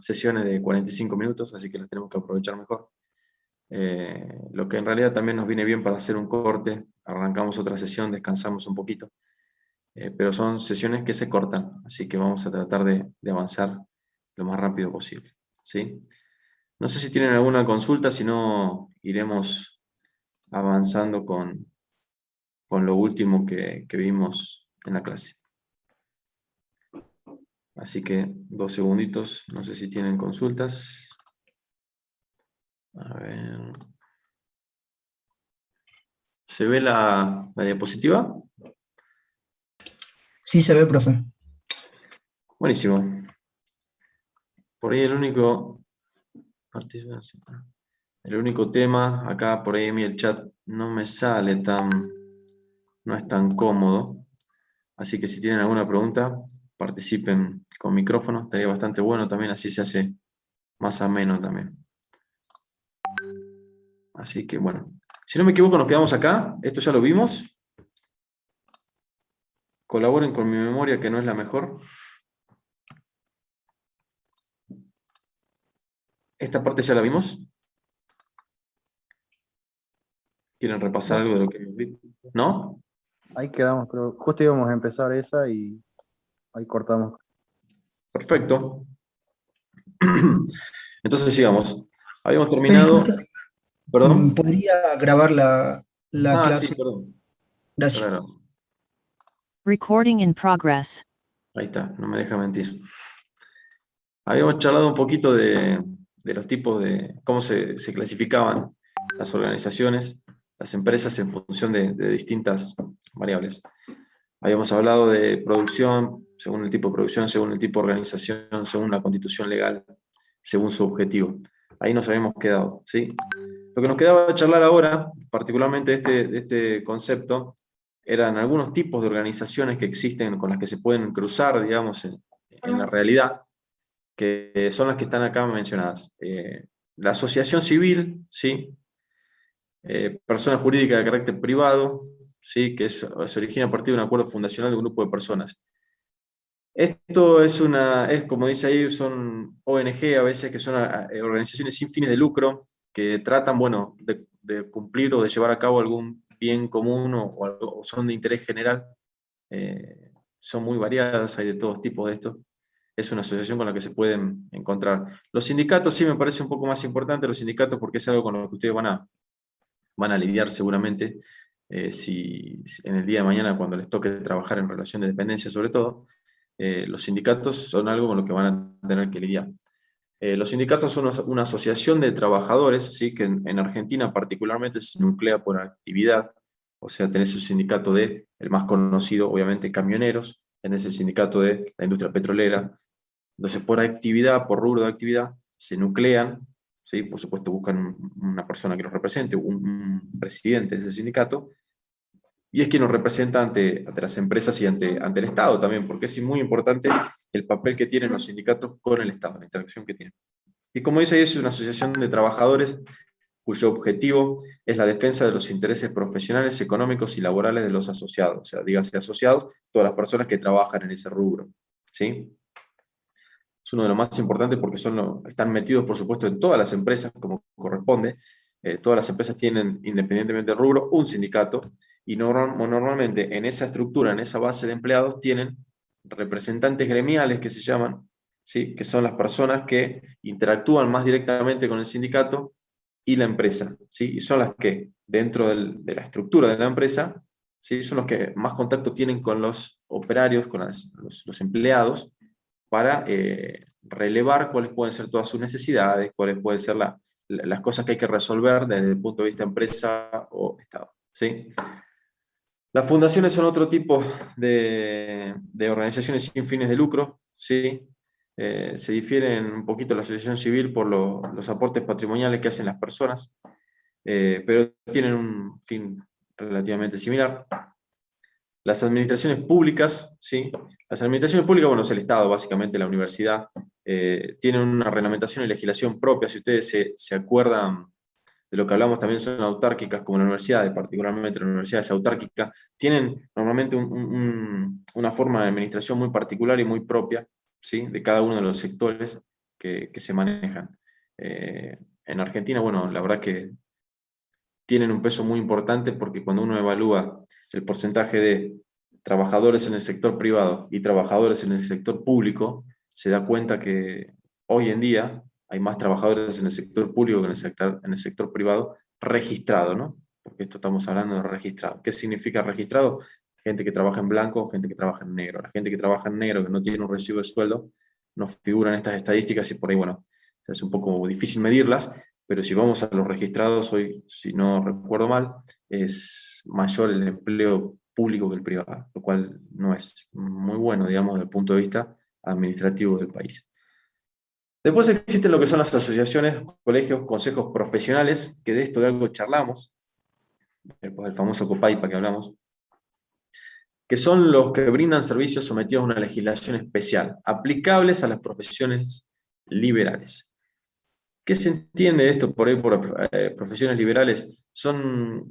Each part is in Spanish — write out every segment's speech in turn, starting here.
sesiones de 45 minutos, así que las tenemos que aprovechar mejor. Lo que en realidad también nos viene bien para hacer un corte, arrancamos otra sesión, descansamos un poquito, pero son sesiones que se cortan, así que vamos a tratar de avanzar lo más rápido posible, ¿sí? No sé si tienen alguna consulta, si no iremos avanzando con lo último que vimos en la clase. Así que 2 segunditos, no sé si tienen consultas. A ver. ¿Se ve la diapositiva? Sí se ve, profe. Buenísimo. Por ahí el único tema, acá por ahí a mí el chat no me sale no es tan cómodo. Así que si tienen alguna pregunta, participen con micrófono, estaría bastante bueno también, así se hace más ameno también. Así que bueno, si no me equivoco nos quedamos acá, esto ya lo vimos. Colaboren con mi memoria que no es la mejor. Esta parte ya la vimos. ¿Quieren repasar No, algo de lo que hemos visto? ¿No? ahí quedamos, creo. Justo íbamos a empezar esa y ahí cortamos. Perfecto. Entonces sigamos. Habíamos terminado. Disculpa, ¿Perdón? ¿podría grabar la Sí, clase? perdón. Gracias. Claro. Recording in progress. Ahí está, no me deja mentir. Habíamos charlado un poquito de los tipos de cómo se clasificaban las organizaciones, las empresas en función de distintas variables. Habíamos hablado de producción, según el tipo de producción, según el tipo de organización, según la constitución legal, según su objetivo. Ahí nos habíamos quedado, ¿sí? Lo que nos quedaba charlar ahora, particularmente de este concepto, eran algunos tipos de organizaciones que existen con las que se pueden cruzar, digamos, en la realidad, que son las que están acá mencionadas. La asociación civil, ¿sí? Persona jurídica de carácter privado, ¿sí? Que se origina a partir de un acuerdo fundacional de un grupo de personas. Esto es como dice ahí, son ONG a veces, que son organizaciones sin fines de lucro, que tratan, bueno, de cumplir o de llevar a cabo algún bien común o son de interés general. Son muy variadas, hay de todos tipos de esto. Es una asociación con la que se pueden encontrar. Los sindicatos sí me parece un poco más importante, los sindicatos, porque es algo con lo que ustedes van a lidiar seguramente, si en el día de mañana, cuando les toque trabajar en relación de dependencia sobre todo, los sindicatos son algo con lo que van a tener que lidiar. Los sindicatos son una asociación de trabajadores, ¿sí? Que en Argentina particularmente se nuclea por actividad, o sea, tenés un sindicato el más conocido, obviamente, camioneros, tenés el sindicato de la industria petrolera. Entonces, por actividad, por rubro de actividad, se nuclean, ¿sí? Por supuesto buscan una persona que los represente, un presidente de ese sindicato, y es quien nos representa ante las empresas y ante el Estado también, porque es muy importante el papel que tienen los sindicatos con el Estado, la interacción que tienen. Y como dice ahí, es una asociación de trabajadores cuyo objetivo es la defensa de los intereses profesionales, económicos y laborales de los asociados, o sea, dígase asociados, todas las personas que trabajan en ese rubro, ¿sí? Es uno de los más importantes porque están metidos, por supuesto, en todas las empresas, como corresponde. Todas las empresas tienen, independientemente del rubro, un sindicato, y normalmente en esa estructura, en esa base de empleados, tienen representantes gremiales que se llaman, ¿sí? Que son las personas que interactúan más directamente con el sindicato y la empresa, ¿sí? Y son las que, dentro de la estructura de la empresa, ¿sí? Son los que más contacto tienen con los operarios, con los empleados, para relevar cuáles pueden ser todas sus necesidades, cuáles pueden ser las cosas que hay que resolver desde el punto de vista empresa o Estado, ¿sí? Las fundaciones son otro tipo de organizaciones sin fines de lucro, ¿sí? Se difieren un poquito de la asociación civil por los aportes patrimoniales que hacen las personas, pero tienen un fin relativamente similar. Las administraciones públicas, ¿sí? Las administraciones públicas, bueno, es el Estado, básicamente la universidad, tienen una reglamentación y legislación propia. Si ustedes se acuerdan de lo que hablamos, también son autárquicas, como la universidad, particularmente la universidad es autárquica, tienen normalmente una forma de administración muy particular y muy propia, ¿sí? De cada uno de los sectores que se manejan. En Argentina, bueno, la verdad que tienen un peso muy importante porque cuando uno evalúa el porcentaje de trabajadores en el sector privado y trabajadores en el sector público, se da cuenta que hoy en día hay más trabajadores en el sector público que en el sector privado registrado, ¿no? Porque esto estamos hablando de registrado. ¿Qué significa registrado? Gente que trabaja en blanco, gente que trabaja en negro. La gente que trabaja en negro, que no tiene un recibo de sueldo, no figura en estas estadísticas y por ahí, bueno, es un poco difícil medirlas, pero si vamos a los registrados, hoy, si no recuerdo mal, es mayor el empleo público que el privado, lo cual no es muy bueno, digamos, desde el punto de vista administrativo del país. Después existen lo que son las asociaciones, colegios, consejos profesionales, que de esto de algo charlamos, después del famoso COPAIPA que hablamos, que son los que brindan servicios sometidos a una legislación especial, aplicables a las profesiones liberales. ¿Qué se entiende esto por ahí por profesiones liberales? Son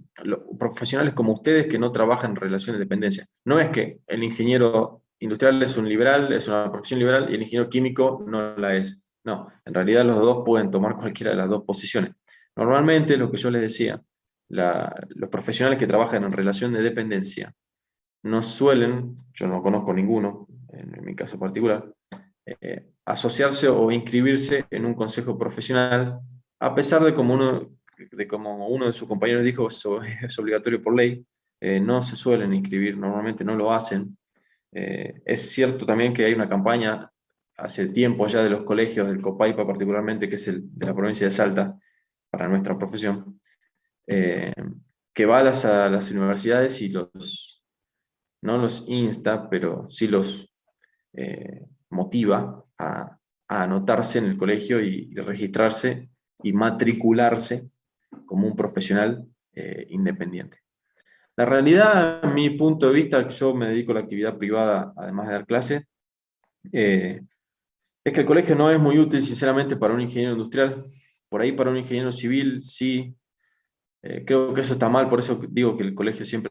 profesionales como ustedes que no trabajan en relación de dependencia. No es que el ingeniero industrial es un liberal, es una profesión liberal, y el ingeniero químico no la es. No, en realidad los dos pueden tomar cualquiera de las dos posiciones. Normalmente, lo que yo les decía, los profesionales que trabajan en relación de dependencia no suelen, yo no conozco ninguno, en mi caso particular, asociarse o inscribirse en un consejo profesional, a pesar de como uno de sus compañeros dijo, eso es obligatorio por ley, no se suelen inscribir, normalmente no lo hacen. Es cierto también que hay una campaña hace tiempo ya de los colegios, del COPAIPA particularmente, que es el de la provincia de Salta, para nuestra profesión, eh, que va a las universidades y no los insta, pero sí los motiva a anotarse en el colegio y registrarse y matricularse como un profesional independiente. La realidad, a mi punto de vista, yo me dedico a la actividad privada, además de dar clase, eh, es que el colegio no es muy útil, sinceramente, para un ingeniero industrial. Por ahí para un ingeniero civil, sí. Creo que eso está mal, por eso digo que el colegio siempre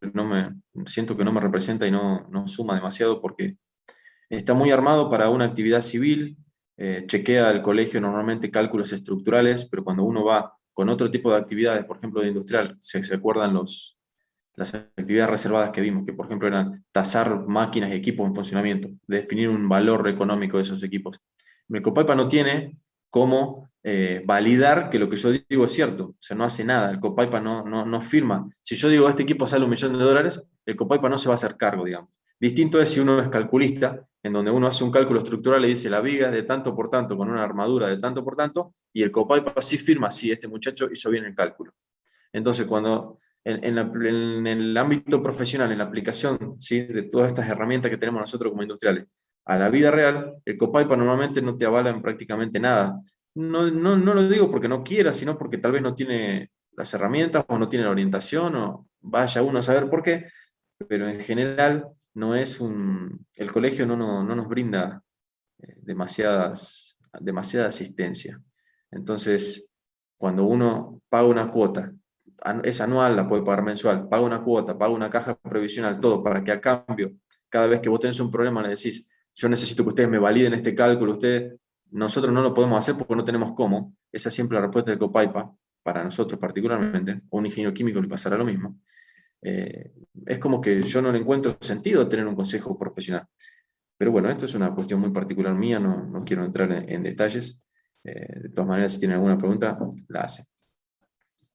siento que no me representa y no suma demasiado, porque está muy armado para una actividad civil, chequea el colegio normalmente cálculos estructurales, pero cuando uno va con otro tipo de actividades, por ejemplo de industrial, se acuerdan las actividades reservadas que vimos, que por ejemplo eran tasar máquinas y equipos en funcionamiento, definir un valor económico de esos equipos. El Copaipa no tiene cómo validar que lo que yo digo es cierto, o sea, no hace nada, el Copaipa no firma. Si yo digo este equipo sale $1.000.000, el Copaipa no se va a hacer cargo, digamos. Distinto es si uno es calculista, en donde uno hace un cálculo estructural y dice la viga es de tanto por tanto, con una armadura de tanto por tanto, y el Copaipa sí firma, sí, este muchacho hizo bien el cálculo. Entonces, cuando en el ámbito profesional, en la aplicación, ¿sí?, de todas estas herramientas que tenemos nosotros como industriales, a la vida real, el Copaipa normalmente no te avala en prácticamente nada. No lo digo porque no quiera, sino porque tal vez no tiene las herramientas o no tiene la orientación o vaya uno a saber por qué, pero en general no es el colegio no nos brinda demasiada asistencia. Entonces, cuando uno paga una cuota, es anual, la puede pagar mensual, paga una cuota, paga una caja previsional, todo, para que a cambio, cada vez que vos tenés un problema, le decís, yo necesito que ustedes me validen este cálculo, nosotros no lo podemos hacer porque no tenemos cómo. Esa es siempre la respuesta del Copaipa, para nosotros particularmente, o un ingeniero químico le pasará lo mismo. Es como que yo no le encuentro sentido tener un consejo profesional. Pero bueno, esto es una cuestión muy particular mía, no quiero entrar en detalles. De todas maneras, si tienen alguna pregunta, la hacen.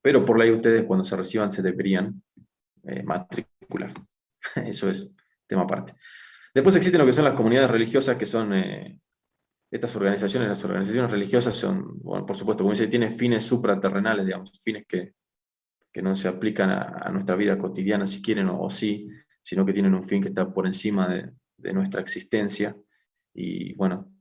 Pero por ley ustedes cuando se reciban se deberían matricular. Eso es tema aparte. Después existen lo que son las comunidades religiosas, que son estas organizaciones. Las organizaciones religiosas son, bueno, por supuesto, como dice, tienen fines supraterrenales, digamos, fines que no se aplican a nuestra vida cotidiana si quieren o sí, sino que tienen un fin que está por encima de nuestra existencia. Y bueno,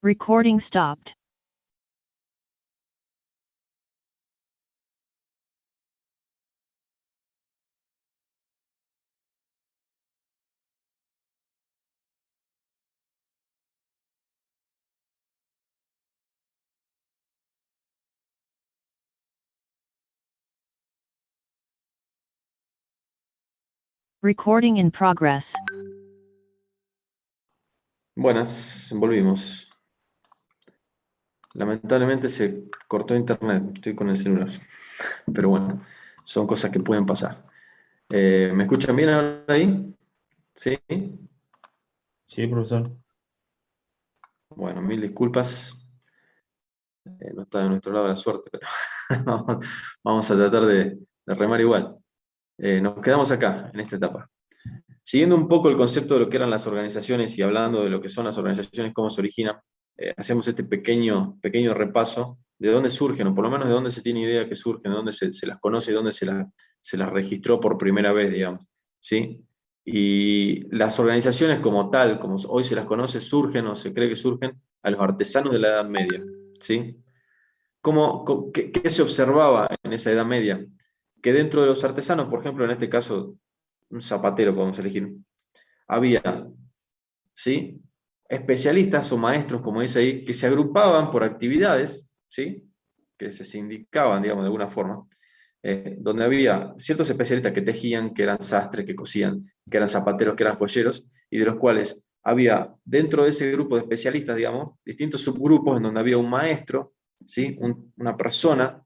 Recording stopped. Recording in progress. Buenas, volvimos. Lamentablemente se cortó internet, estoy con el celular. Pero bueno, son cosas que pueden pasar. ¿Me escuchan bien ahora ahí? ¿Sí? Sí, profesor. Bueno, mil disculpas. No está de nuestro lado la suerte, pero vamos a tratar de remar igual. Nos quedamos acá, en esta etapa. Siguiendo un poco el concepto de lo que eran las organizaciones y hablando de lo que son las organizaciones, cómo se originan, hacemos este pequeño repaso de dónde surgen, o por lo menos de dónde se tiene idea que surgen, de dónde se las conoce, de dónde se las registró por primera vez, digamos. ¿Sí? Y las organizaciones como tal, como hoy se las conoce, surgen o se cree que surgen a los artesanos de la Edad Media. ¿Sí? ¿Qué se observaba en esa Edad Media? Que dentro de los artesanos, por ejemplo, en este caso, un zapatero podemos elegir, había, ¿sí?, especialistas o maestros, como dice ahí, que se agrupaban por actividades, ¿sí?, que se sindicaban, digamos, de alguna forma, donde había ciertos especialistas que tejían, que eran sastres, que cosían, que eran zapateros, que eran joyeros, y de los cuales había, dentro de ese grupo de especialistas, digamos, distintos subgrupos en donde había un maestro, ¿sí?, una persona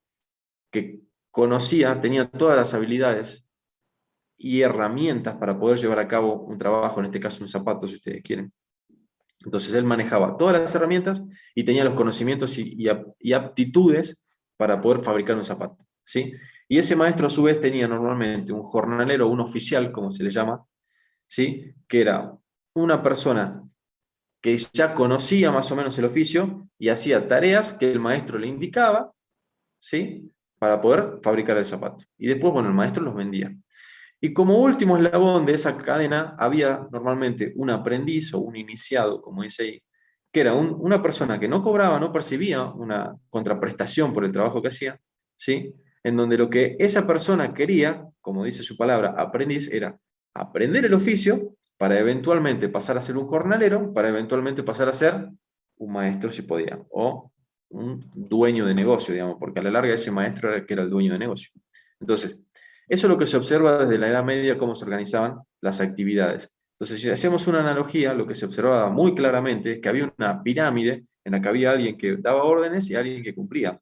que conocía, tenía todas las habilidades y herramientas para poder llevar a cabo un trabajo, en este caso un zapato, si ustedes quieren. Entonces él manejaba todas las herramientas y tenía los conocimientos y aptitudes para poder fabricar un zapato, ¿sí? Y ese maestro a su vez tenía normalmente un jornalero, un oficial, como se le llama, ¿sí?, que era una persona que ya conocía más o menos el oficio y hacía tareas que el maestro le indicaba, ¿sí?, para poder fabricar el zapato. Y después, bueno, el maestro los vendía. Y como último eslabón de esa cadena había normalmente un aprendiz o un iniciado, como dice ahí, que era una persona que no cobraba, no percibía una contraprestación por el trabajo que hacía, ¿sí?, en donde lo que esa persona quería, como dice su palabra, aprendiz, era aprender el oficio para eventualmente pasar a ser un jornalero, para eventualmente pasar a ser un maestro si podía, o un dueño de negocio, digamos, porque a la larga ese maestro era el que era el dueño de negocio. Entonces, eso es lo que se observa desde la Edad Media, cómo se organizaban las actividades. Entonces, si hacemos una analogía, lo que se observaba muy claramente es que había una pirámide en la que había alguien que daba órdenes y alguien que cumplía.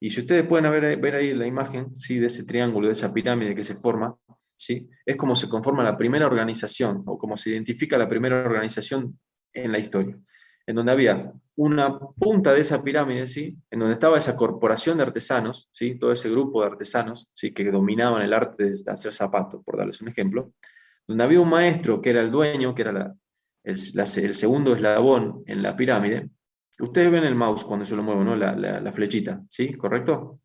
Y si ustedes pueden ver ahí la imagen, ¿sí?, de ese triángulo, de esa pirámide que se forma, ¿sí?, es como se conforma la primera organización, o como se identifica la primera organización en la historia, en donde había una punta de esa pirámide, ¿sí?, en donde estaba esa corporación de artesanos, ¿sí?, todo ese grupo de artesanos, ¿sí?, que dominaban el arte de hacer zapatos, por darles un ejemplo, donde había un maestro que era el dueño, que era el segundo eslabón en la pirámide. Ustedes ven el mouse cuando yo lo muevo, ¿no? La flechita, ¿sí? ¿Correcto?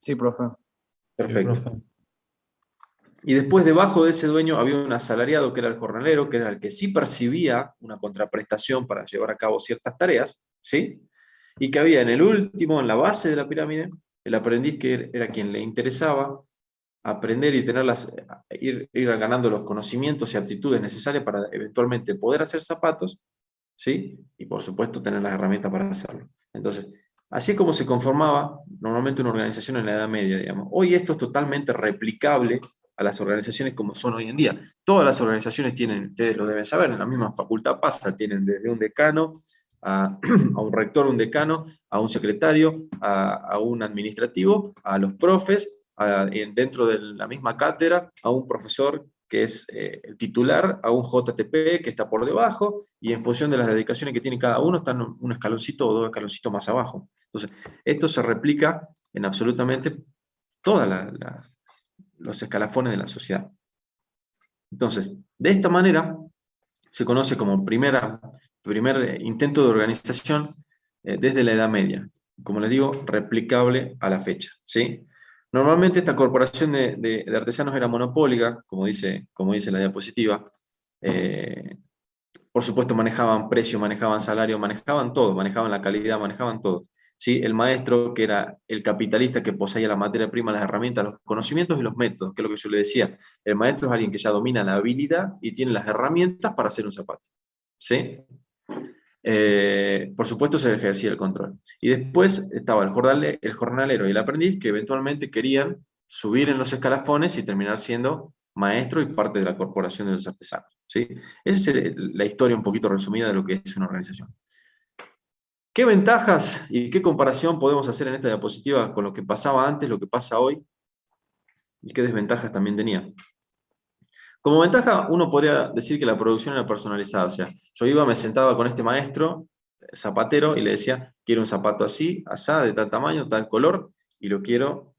Sí, profe. Sí, Perfecto. profe. Y después debajo de ese dueño había un asalariado que era el jornalero, que era el que sí percibía una contraprestación para llevar a cabo ciertas tareas, ¿sí? Y que había en el último, en la base de la pirámide, el aprendiz que era quien le interesaba aprender y ir ganando los conocimientos y aptitudes necesarias para eventualmente poder hacer zapatos, ¿sí? Y por supuesto tener las herramientas para hacerlo. Entonces, así es como se conformaba normalmente una organización en la Edad Media, digamos. Hoy esto es totalmente replicable a las organizaciones como son hoy en día. Todas las organizaciones tienen, ustedes lo deben saber, en la misma facultad pasa, tienen desde un decano, a un rector, un decano, a un secretario, a un administrativo, a los profes, dentro de la misma cátedra, a un profesor que es el titular, a un JTP que está por debajo, y en función de las dedicaciones que tiene cada uno, están un escaloncito o dos escaloncitos más abajo. Entonces, esto se replica en absolutamente todos los escalafones de la sociedad. Entonces, de esta manera, se conoce como primer intento de organización desde la Edad Media. Como les digo, replicable a la fecha, ¿sí? Normalmente esta corporación de artesanos era monopólica, como dice la diapositiva, Por supuesto, manejaban precio, manejaban salario, manejaban todo, manejaban la calidad, manejaban todo. ¿Sí? El maestro, que era el capitalista que poseía la materia prima, las herramientas, los conocimientos y los métodos, que es lo que yo le decía. El maestro es alguien que ya domina la habilidad y tiene las herramientas para hacer un zapato. ¿Sí? Por supuesto, se ejercía el control. Y después estaba el jornalero y el aprendiz, que eventualmente querían subir en los escalafones y terminar siendo maestro y parte de la corporación de los artesanos. ¿Sí? Esa es la historia un poquito resumida de lo que es una organización. ¿Qué ventajas y qué comparación podemos hacer en esta diapositiva con lo que pasaba antes, lo que pasa hoy? ¿Y qué desventajas también tenía? Como ventaja, uno podría decir que la producción era personalizada. O sea, yo iba, me sentaba con este maestro, zapatero, y le decía, quiero un zapato así, asá, de tal tamaño, tal color, y lo quiero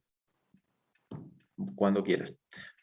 cuando quieras.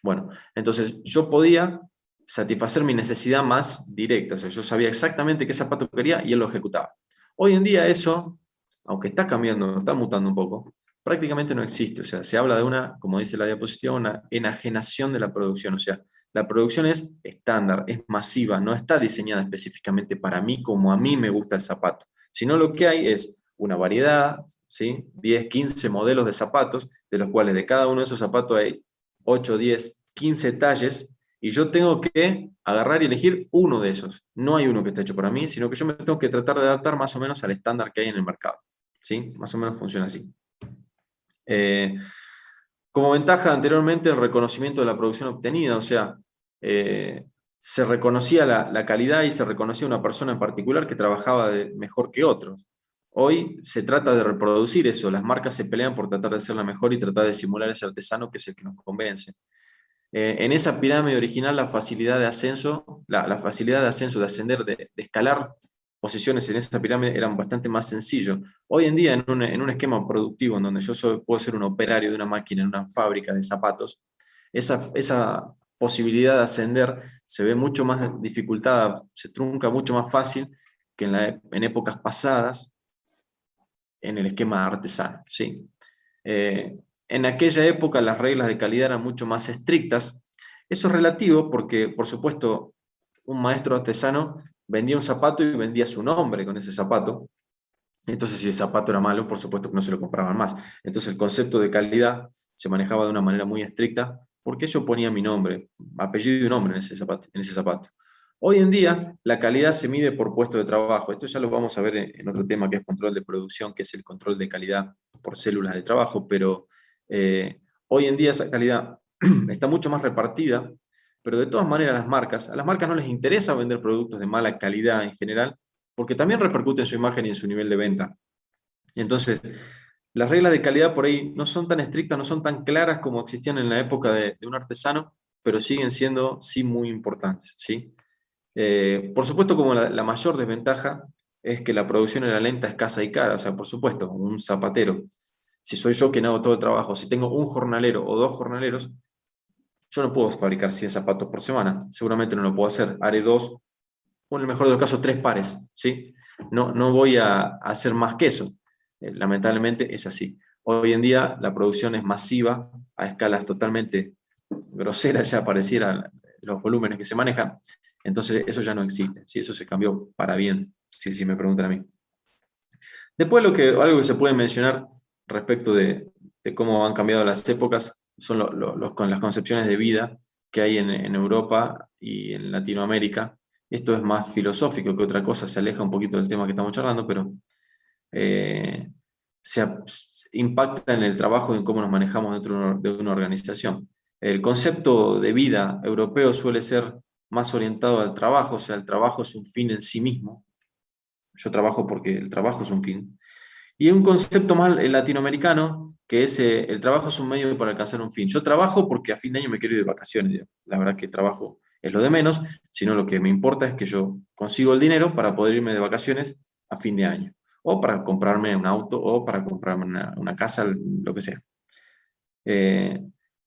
Bueno, entonces yo podía satisfacer mi necesidad más directa. O sea, yo sabía exactamente qué zapato quería y él lo ejecutaba. Hoy en día eso, aunque está cambiando, está mutando un poco, prácticamente no existe. O sea, se habla de una, como dice la diapositiva, una enajenación de la producción. O sea, la producción es estándar, es masiva, no está diseñada específicamente para mí como a mí me gusta el zapato, sino lo que hay es una variedad, ¿sí? 10, 15 modelos de zapatos, de los cuales de cada uno de esos zapatos hay 8, 10, 15 talles, y yo tengo que agarrar y elegir uno de esos. No hay uno que esté hecho para mí, sino que yo me tengo que tratar de adaptar más o menos al estándar que hay en el mercado. ¿Sí? Más o menos funciona así. Como ventaja anteriormente, el reconocimiento de la producción obtenida, o sea, se reconocía la calidad y se reconocía una persona en particular que trabajaba mejor que otros. Hoy se trata de reproducir eso, las marcas se pelean por tratar de ser la mejor y tratar de simular ese artesano que es el que nos convence. En esa pirámide original, la facilidad de ascenso, la facilidad de ascenso, de ascender, de escalar posiciones en esa pirámide eran bastante más sencillo. Hoy en día, en un esquema productivo en donde puedo ser un operario de una máquina en una fábrica de zapatos, esa posibilidad de ascender se ve mucho más dificultada, se trunca mucho más fácil que en épocas pasadas en el esquema artesano. ¿Sí? En aquella época las reglas de calidad eran mucho más estrictas. Eso es relativo porque, por supuesto, un maestro artesano vendía un zapato y vendía su nombre con ese zapato. Entonces, si el zapato era malo, por supuesto que no se lo compraban más. Entonces, el concepto de calidad se manejaba de una manera muy estricta porque yo ponía mi nombre, apellido y nombre en ese zapato. Hoy en día, la calidad se mide por puesto de trabajo. Esto ya lo vamos a ver en otro tema que es control de producción, que es el control de calidad por células de trabajo, pero hoy en día esa calidad está mucho más repartida, pero de todas maneras a las marcas no les interesa vender productos de mala calidad en general, porque también repercute en su imagen y en su nivel de venta. Y entonces, las reglas de calidad por ahí no son tan estrictas, no son tan claras como existían en la época de un artesano, pero siguen siendo, sí, muy importantes, ¿sí? Por supuesto, como la mayor desventaja es que la producción era lenta, escasa y cara. O sea, por supuesto, un zapatero, si soy yo quien hago todo el trabajo, si tengo un jornalero o dos jornaleros, yo no puedo fabricar 100 zapatos por semana. Seguramente no lo puedo hacer. Haré dos, o en el mejor de los casos, tres pares, ¿sí? No voy a hacer más que eso. Lamentablemente es así. Hoy en día la producción es masiva, a escalas totalmente groseras, ya parecieran los volúmenes que se manejan. Entonces eso ya no existe, ¿sí? Eso se cambió para bien, si me preguntan a mí. Después algo que se puede mencionar respecto de cómo han cambiado las épocas son con las concepciones de vida que hay en Europa y en Latinoamérica. Esto es más filosófico que otra cosa, se aleja un poquito del tema que estamos charlando, pero eh, impacta en el trabajo y en cómo nos manejamos dentro de una organización. El concepto de vida europeo suele ser más orientado al trabajo, o sea, el trabajo es un fin en sí mismo. Yo trabajo porque el trabajo es un fin. Y un concepto más latinoamericano, que es el trabajo es un medio para alcanzar un fin. Yo trabajo porque a fin de año me quiero ir de vacaciones. Digamos. La verdad que trabajo es lo de menos, sino lo que me importa es que yo consigo el dinero para poder irme de vacaciones a fin de año. O para comprarme un auto, o para comprarme una casa, lo que sea.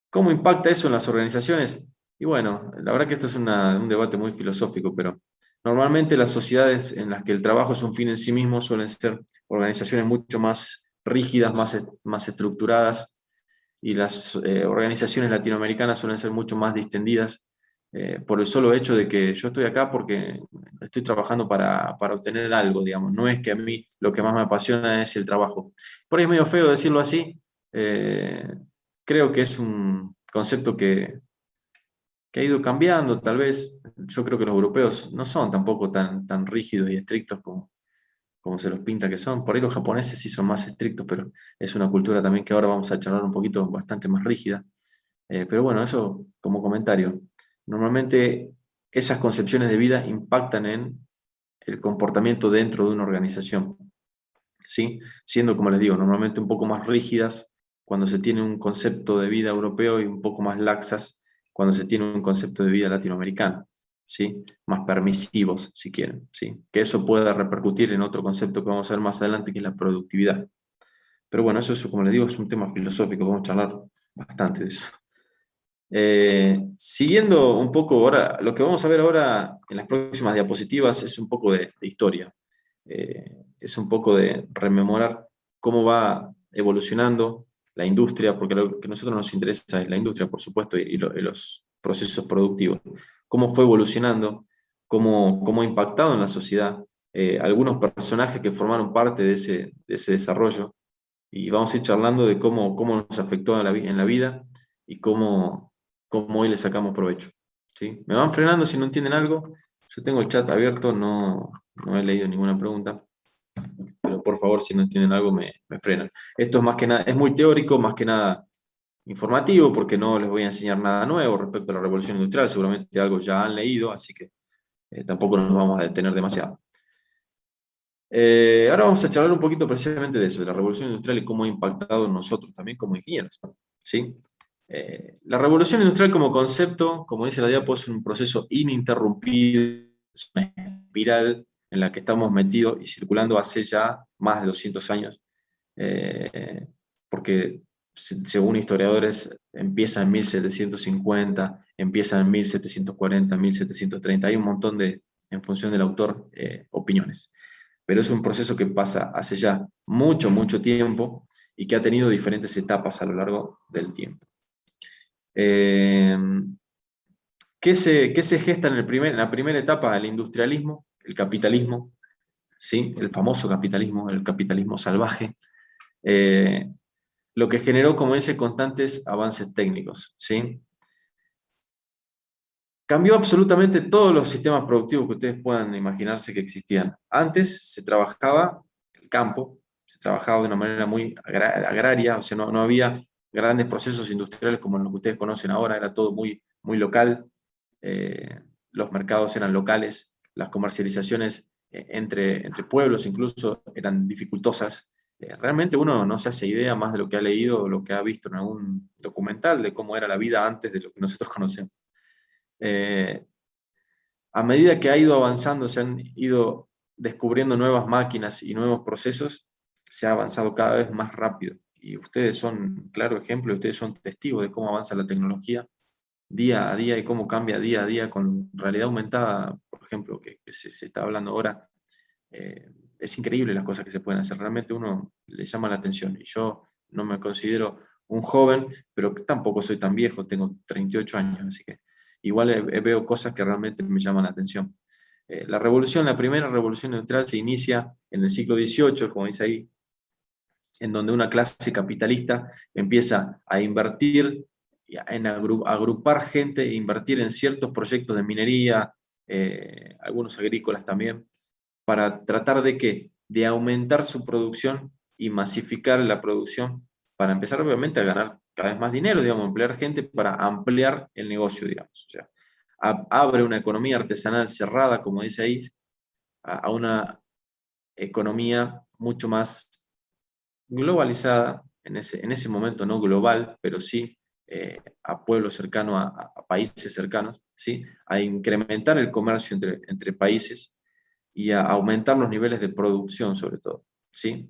¿Cómo impacta eso en las organizaciones? Y bueno, la verdad que esto es un debate muy filosófico, pero normalmente las sociedades en las que el trabajo es un fin en sí mismo suelen ser organizaciones mucho más rígidas, más estructuradas, y las organizaciones latinoamericanas suelen ser mucho más distendidas por el solo hecho de que yo estoy acá porque estoy trabajando para obtener algo, digamos. No es que a mí lo que más me apasiona es el trabajo. Por ahí es medio feo decirlo así. Creo que es un concepto que ha ido cambiando, tal vez. Yo creo que los europeos no son tampoco tan rígidos y estrictos como se los pinta que son. Por ahí los japoneses sí son más estrictos, pero es una cultura también que ahora vamos a charlar un poquito bastante más rígida. Pero bueno, eso como comentario. Normalmente esas concepciones de vida impactan en el comportamiento dentro de una organización, ¿sí? Siendo, como les digo, normalmente un poco más rígidas cuando se tiene un concepto de vida europeo y un poco más laxas cuando se tiene un concepto de vida latinoamericano, ¿sí? Más permisivos, si quieren, ¿sí? Que eso pueda repercutir en otro concepto que vamos a ver más adelante, que es la productividad. Pero bueno, eso, como les digo, es un tema filosófico, vamos a charlar bastante de eso. Siguiendo un poco ahora, lo que vamos a ver ahora en las próximas diapositivas es un poco de historia. Es un poco de rememorar cómo va evolucionando la industria, porque lo que a nosotros nos interesa es la industria, por supuesto, y los procesos productivos. Cómo fue evolucionando, cómo ha impactado en la sociedad, algunos personajes que formaron parte de ese desarrollo, y vamos a ir charlando de cómo nos afectó en la vida y cómo hoy le sacamos provecho, ¿sí? Me van frenando si no entienden algo. Yo tengo el chat abierto, no he leído ninguna pregunta, pero por favor, si no entienden algo, me frenan. Esto es más que nada, es muy teórico, más que nada informativo, porque no les voy a enseñar nada nuevo respecto a la revolución industrial, seguramente algo ya han leído, así que tampoco nos vamos a detener demasiado. Ahora vamos a charlar un poquito precisamente de eso, de la revolución industrial y cómo ha impactado en nosotros también como ingenieros, ¿sí? La revolución industrial como concepto, como dice la diapo, es un proceso ininterrumpido, es una espiral en la que estamos metidos y circulando hace ya más de 200 años, porque según historiadores empieza en 1750, empieza en 1740, 1730, hay un montón de, en función del autor, opiniones. Pero es un proceso que pasa hace ya mucho tiempo y que ha tenido diferentes etapas a lo largo del tiempo. ¿Qué se gesta en la primera etapa del industrialismo? El capitalismo, ¿sí? El famoso capitalismo, el capitalismo salvaje, lo que generó, como dice, constantes avances técnicos, ¿sí? Cambió absolutamente todos los sistemas productivos que ustedes puedan imaginarse que existían. Antes se trabajaba el campo, se trabajaba de una manera muy agraria, o sea, no había grandes procesos industriales como los que ustedes conocen ahora, era todo muy local, los mercados eran locales, las comercializaciones entre pueblos incluso eran dificultosas. Realmente uno no se hace idea más de lo que ha leído o lo que ha visto en algún documental de cómo era la vida antes de lo que nosotros conocemos. A medida que ha ido avanzando, se han ido descubriendo nuevas máquinas y nuevos procesos, se ha avanzado cada vez más rápido. Y ustedes son claro ejemplo, ustedes son testigos de cómo avanza la tecnología día a día y cómo cambia día a día con realidad aumentada, por ejemplo, que se está hablando ahora. Es increíble las cosas que se pueden hacer, realmente uno le llama la atención. Y yo no me considero un joven, pero tampoco soy tan viejo, tengo 38 años, así que igual veo cosas que realmente me llaman la atención. La primera revolución industrial se inicia en el siglo XVIII, como dice ahí, en donde una clase capitalista empieza a invertir, en agrupar gente, e invertir en ciertos proyectos de minería, algunos agrícolas también, para tratar de ¿qué? De aumentar su producción y masificar la producción para empezar obviamente a ganar cada vez más dinero, digamos, emplear gente para ampliar el negocio, digamos. O sea, abre una economía artesanal cerrada, como dice ahí, a una economía mucho más globalizada, en ese momento no global, pero sí a pueblos cercanos, a países cercanos, ¿sí? A incrementar el comercio entre países y a aumentar los niveles de producción sobre todo, ¿sí?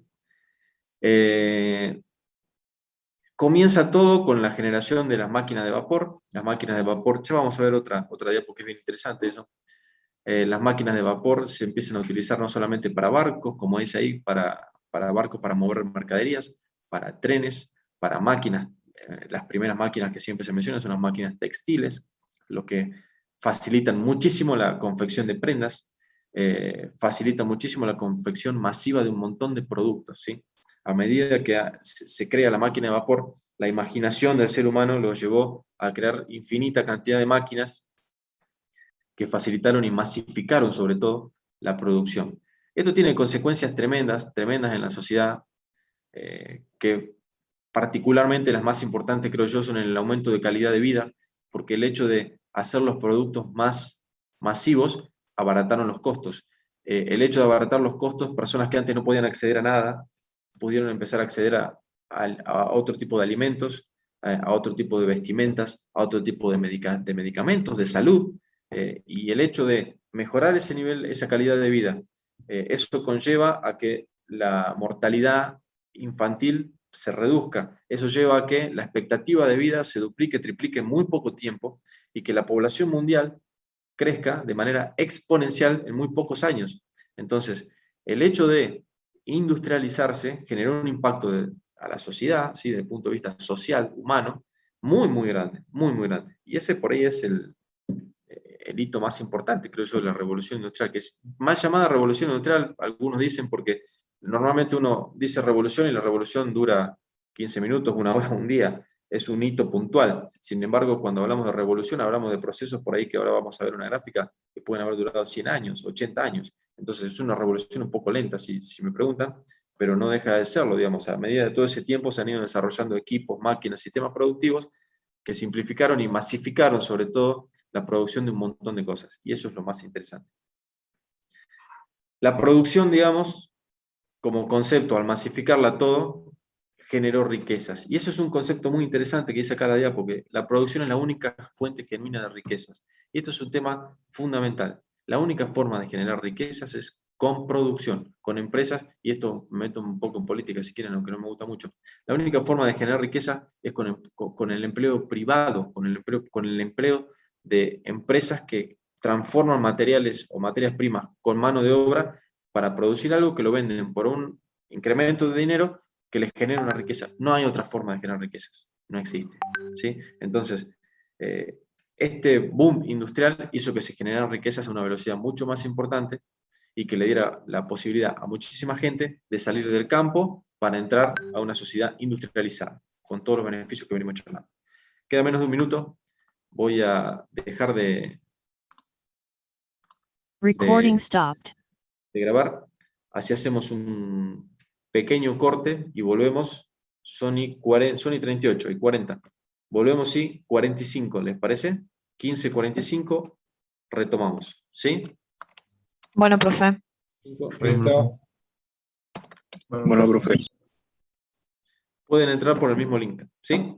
Comienza todo con la generación de las máquinas de vapor. Las máquinas de vapor, ya vamos a ver otra diapo que es bien interesante eso. Las máquinas de vapor se empiezan a utilizar no solamente para barcos, como dice ahí, para barcos para mover mercaderías, para trenes, para máquinas. Las primeras máquinas que siempre se mencionan son las máquinas textiles, lo que facilitan muchísimo la confección de prendas, facilitan muchísimo la confección masiva de un montón de productos, ¿sí? A medida que se crea la máquina de vapor, la imaginación del ser humano lo llevó a crear infinita cantidad de máquinas que facilitaron y masificaron sobre todo la producción. Esto tiene consecuencias tremendas en la sociedad, que particularmente las más importantes creo yo son en el aumento de calidad de vida, porque el hecho de hacer los productos más masivos abarataron los costos. El hecho de abaratar los costos, personas que antes no podían acceder a nada, pudieron empezar a acceder a otro tipo de alimentos, a otro tipo de vestimentas, a otro tipo de medicamentos, de salud, y el hecho de mejorar ese nivel, esa calidad de vida, eso conlleva a que la mortalidad infantil se reduzca. Eso lleva a que la expectativa de vida se duplique, triplique en muy poco tiempo y que la población mundial crezca de manera exponencial en muy pocos años. Entonces, el hecho de industrializarse generó un impacto a la sociedad, ¿sí? Desde el punto de vista social, humano, muy, muy grande, muy, muy grande. Y ese por ahí es el hito más importante, creo yo, de la revolución industrial, que es mal llamada revolución industrial, algunos dicen, porque normalmente uno dice revolución y la revolución dura 15 minutos, una hora, un día, es un hito puntual. Sin embargo, cuando hablamos de revolución, hablamos de procesos por ahí que ahora vamos a ver una gráfica que pueden haber durado 100 años, 80 años. Entonces es una revolución un poco lenta, si me preguntan, pero no deja de serlo, digamos. A medida de todo ese tiempo se han ido desarrollando equipos, máquinas, sistemas productivos que simplificaron y masificaron sobre todo la producción de un montón de cosas. Y eso es lo más interesante. La producción, digamos, como concepto, al masificarla todo, generó riquezas. Y eso es un concepto muy interesante que dice acá la diapo, porque la producción es la única fuente genuina de riquezas. Y esto es un tema fundamental. La única forma de generar riquezas es con producción, con empresas, y esto me meto un poco en política si quieren, aunque no me gusta mucho. La única forma de generar riqueza es con el empleo privado, con el empleo de empresas que transforman materiales o materias primas con mano de obra para producir algo que lo venden por un incremento de dinero que les genera una riqueza. No hay otra forma de generar riquezas, no existe, ¿sí? Entonces, este boom industrial hizo que se generaran riquezas a una velocidad mucho más importante y que le diera la posibilidad a muchísima gente de salir del campo para entrar a una sociedad industrializada, con todos los beneficios que venimos charlando. Queda menos de un minuto, voy a dejar Recording stopped. de grabar, así hacemos un pequeño corte y volvemos. Sony 38 y 40. Volvemos y 45, ¿les parece? 15:45, retomamos, ¿sí? Bueno, profe. Listo. Bueno, profe. Pueden entrar por el mismo link, ¿sí?